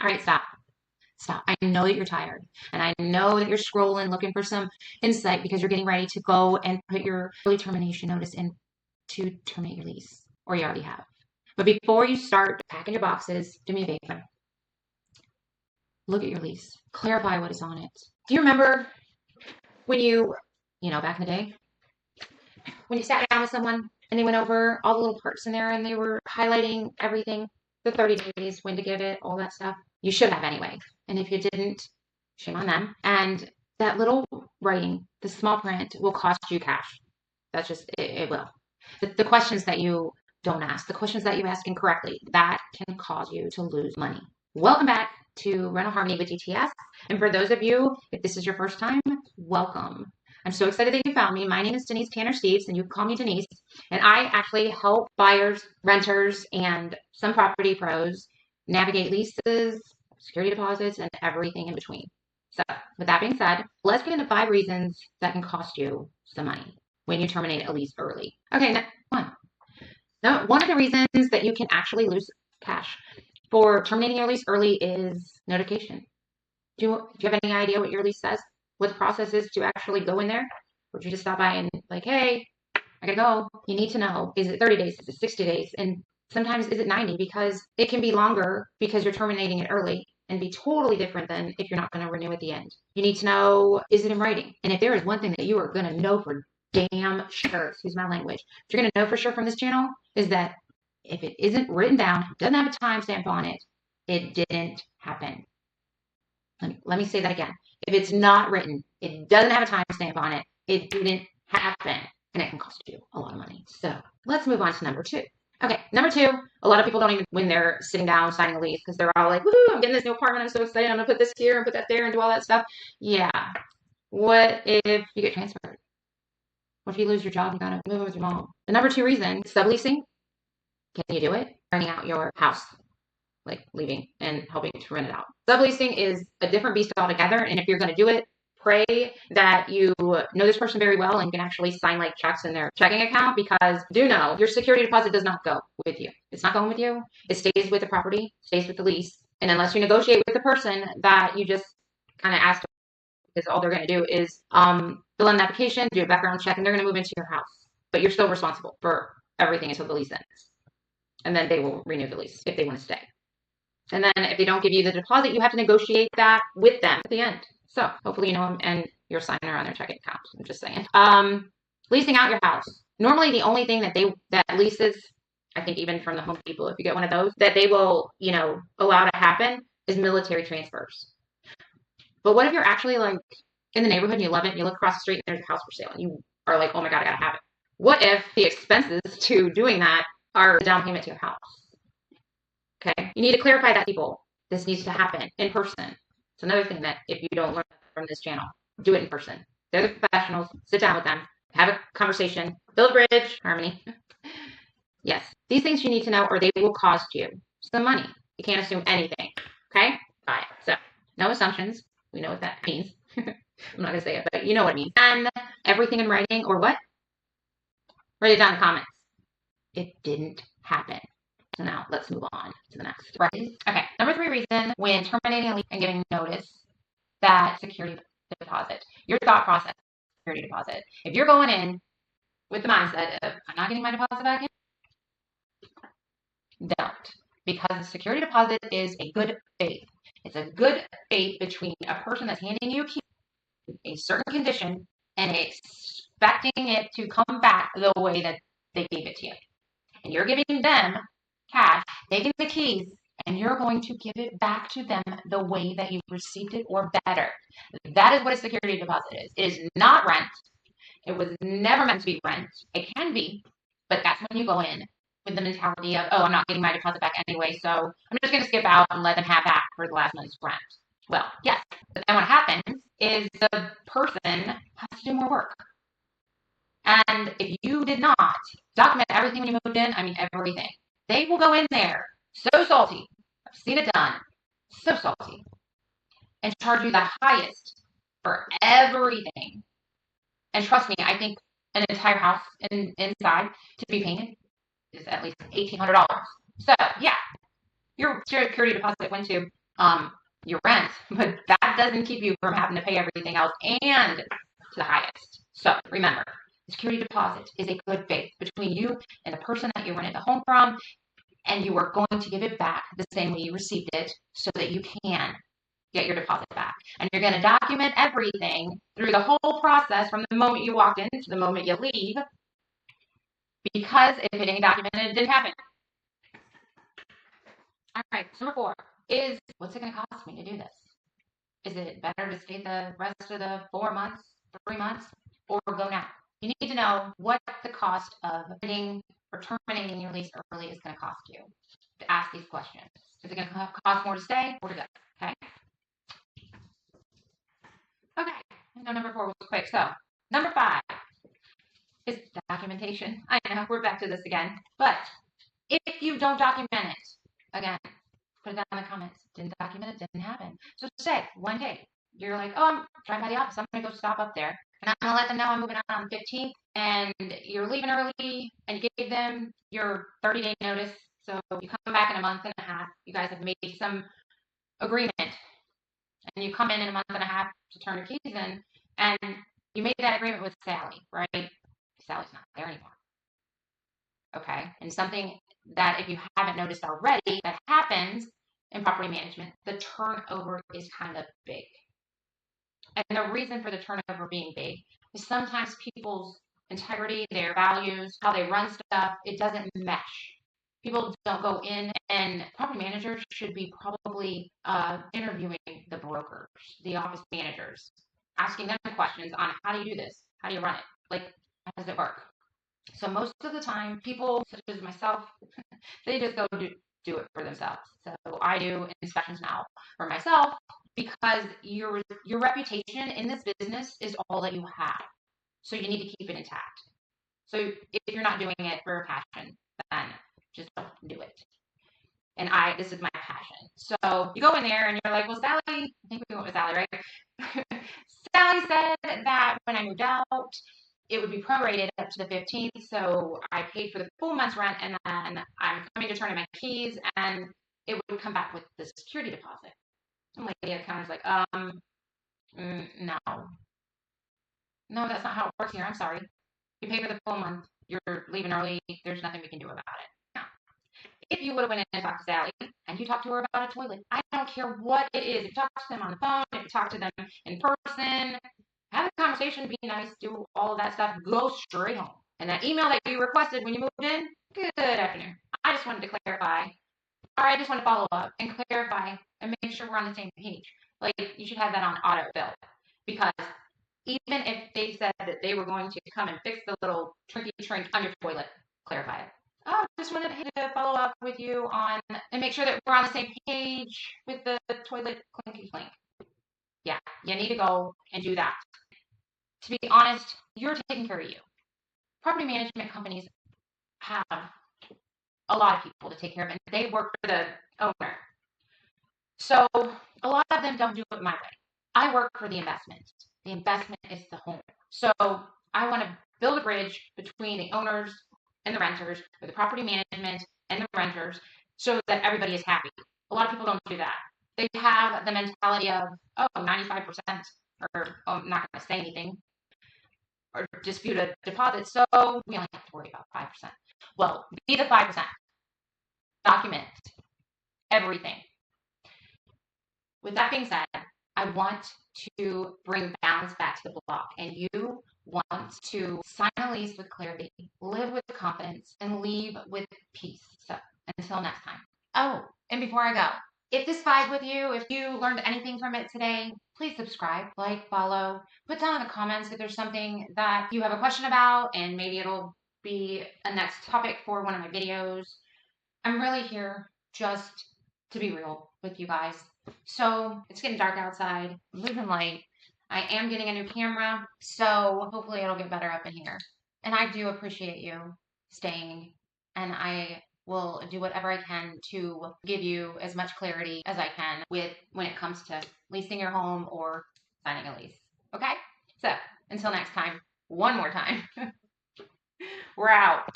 All right, stop. Stop. I know that you're tired and I know that you're scrolling looking for some insight because you're getting ready to go and put your early termination notice in to terminate your lease, or you already have. But before you start packing your boxes, do me a favor. Look at your lease. Clarify what is on it. Do you remember when back in the day, when you sat down with someone and they went over all the little parts in there and they were highlighting everything, the 30 days, when to give it, all that stuff? You should have anyway. And if you didn't, shame on them. And that little writing, the small print, will cost you cash. That's just, it will. The questions that you don't ask, the questions that you ask incorrectly, that can cause you to lose money. Welcome back to Rental Harmony with DTS. And for those of you, if this is your first time, welcome. I'm so excited that you found me. My name is Denise Tanner-Steves, and you can call me Denise. And I actually help buyers, renters, and some property pros navigate leases, security deposits, and everything in between. So with that being said, let's get into 5 reasons that can cost you some money when you terminate a lease early. Okay, one. Now, one of the reasons that you can actually lose cash for terminating your lease early is notification. Do you have any idea what your lease says? What the process is to actually go in there? Or would you just stop by and like, hey, I gotta go. You need to know, is it 30 days? Is it 60 days? And sometimes is it 90? Because it can be longer because you're terminating it early and be totally different than if you're not going to renew at the end. You need to know, is it in writing? And if there is one thing that you are going to know for damn sure, excuse my language, if you're going to know for sure from this channel, is that if it isn't written down, doesn't have a timestamp on it, it didn't happen. Let me say that again. If it's not written, it doesn't have a timestamp on it, it didn't happen. And it can cost you a lot of money. So let's move on to number 2. Okay, number 2, a lot of people don't even, when they're sitting down signing a lease, because they're all like, woohoo, I'm getting this new apartment, I'm so excited, I'm going to put this here and put that there and do all that stuff. Yeah. What if you get transferred? What if you lose your job and you got to move in with your mom? The number 2 reason, subleasing. Can you do it? Renting out your house, like leaving and helping to rent it out. Subleasing is a different beast altogether, and if you're going to do it, pray that you know this person very well and can actually sign like checks in their checking account, because do know your security deposit does not go with you. It's not going with you. It stays with the property, stays with the lease. And unless you negotiate with the person that you just kind of asked, because all they're going to do is fill in an application, do a background check, and they're going to move into your house. But you're still responsible for everything until the lease ends. And then they will renew the lease if they want to stay. And then if they don't give you the deposit, you have to negotiate that with them at the end. So hopefully you know them and you're a signer on their checking account. I'm just saying. Leasing out your house. Normally the only thing that leases, I think even from the Home Depot, if you get one of those, that they will, allow to happen is military transfers. But what if you're actually like in the neighborhood and you love it and you look across the street and there's a house for sale and you are like, oh my God, I gotta have it. What if the expenses to doing that are the down payment to your house? Okay, you need to clarify that, people. This needs to happen in person. It's another thing that if you don't learn from this channel, do it in person. They're the professionals. Sit down with them. Have a conversation. Build a bridge. Harmony. Yes, these things you need to know or they will cost you some money. You can't assume anything. Okay? All right, so no assumptions. We know what that means. I'm not going to say it, but you know what it means. And everything in writing or what? Write it down in the comments. It didn't happen. So now let's move on to the next. Right. Okay. Number 3 reason when terminating a lease and giving notice, that security deposit. Your thought process, security deposit. If you're going in with the mindset of I'm not getting my deposit back in, don't. Because the security deposit is a good faith. It's a good faith between a person that's handing you a key, a certain condition, and expecting it to come back the way that they gave it to you. And you're giving them cash, taking the keys, and you're going to give it back to them the way that you received it or better. That is what a security deposit is. It is not rent. It was never meant to be rent. It can be, but that's when you go in with the mentality of, oh, I'm not getting my deposit back anyway, so I'm just going to skip out and let them have that for the last month's rent. Well, yes, but then what happens is the person has to do more work. And if you did not document everything when you moved in, I mean everything, they will go in there so salty. I've seen it done. So salty. And charge you the highest for everything. And trust me, I think an entire house inside to be painted is at least $1,800. So yeah, your security deposit went to your rent, but that doesn't keep you from having to pay everything else and to the highest. So remember, the security deposit is a good faith between you and the person that you rented the home from, and you are going to give it back the same way you received it so that you can get your deposit back. And you're going to document everything through the whole process from the moment you walked in to the moment you leave, because if it ain't documented, it didn't happen. All right, number 4 is, what's it going to cost me to do this? Is it better to stay the rest of the 4 months, 3 months, or go now? You need to know what the cost of ending or terminating your lease early is going to cost you to ask these questions. Is it going to cost more to stay or to go? Okay. Okay. I know number 4 was quick. So number 5 is documentation. I know we're back to this again, but if you don't document it, again, put it down in the comments. Didn't document it, didn't happen. So say one day you're like, oh, I'm driving by the office. I'm gonna go stop up there, and I'm gonna let them know I'm moving out on the 15th, and you're leaving early, and you gave them your 30-day notice. So you come back in a month and a half. You guys have made some agreement, and you come in a month and a half to turn your keys in, and you made that agreement with Sally, right? Sally's not there anymore. Okay, and something that if you haven't noticed already that happens in property management, the turnover is kind of big. And the reason for the turnover being big is sometimes people's integrity, their values, how they run stuff, it doesn't mesh. People don't go in, and property managers should be probably interviewing the brokers, the office managers, asking them questions on how do you do this? How do you run it? Like, how does it work? So most of the time, people such as myself, they just go do it for themselves. So I do inspections now for myself because your reputation in this business is all that you have. So you need to keep it intact. So if you're not doing it for a passion, then just don't do it. And this is my passion. So you go in there and you're like, well, Sally, I think we went with Sally, right? Sally said that when I moved out, it would be prorated up to the 15th. So I paid for the full month's rent, and then I'm coming to turn in my keys, and it would come back with the security deposit. And like the accountant was like, no, that's not how it works here. I'm sorry. You pay for the full month. You're leaving early. There's nothing we can do about it. Now, if you would have went in and talked to Sally and you talked to her about a toilet, I don't care what it is. If you talk to them on the phone, if you talk to them in person, have a conversation, be nice, do all of that stuff, go straight home. And that email that you requested when you moved in, good afternoon. I just wanted to clarify, or I just want to follow up and clarify and make sure we're on the same page. Like, you should have that on autofill, because even if they said that they were going to come and fix the little trinky trink on your toilet, clarify it. Oh, just wanted to follow up with you on and make sure that we're on the same page with the toilet clinky clink. Yeah, you need to go and do that. To be honest, you're taking care of you. Property management companies have a lot of people to take care of, and they work for the owner. So a lot of them don't do it my way. I work for the investment. The investment is the home. So I want to build a bridge between the owners and the renters, or the property management and the renters, so that everybody is happy. A lot of people don't do that. They have the mentality of, 95%, or I'm not going to say anything, or dispute a deposit, so we only have to worry about 5%. Well, be the 5%. Document everything. With that being said, I want to bring balance back to the block, and you want to sign a lease with clarity, live with confidence, and leave with peace. So until next time. Oh, and before I go, if this vibed with you, if you learned anything from it today, please subscribe, like, follow, put down in the comments if there's something that you have a question about, and maybe it'll be a next topic for one of my videos. I'm really here just to be real with you guys. So it's getting dark outside. I'm losing light. I am getting a new camera, so hopefully it'll get better up in here. And I do appreciate you staying, and I will do whatever I can to give you as much clarity as I can when it comes to leasing your home or signing a lease. Okay? So until next time, one more time, we're out.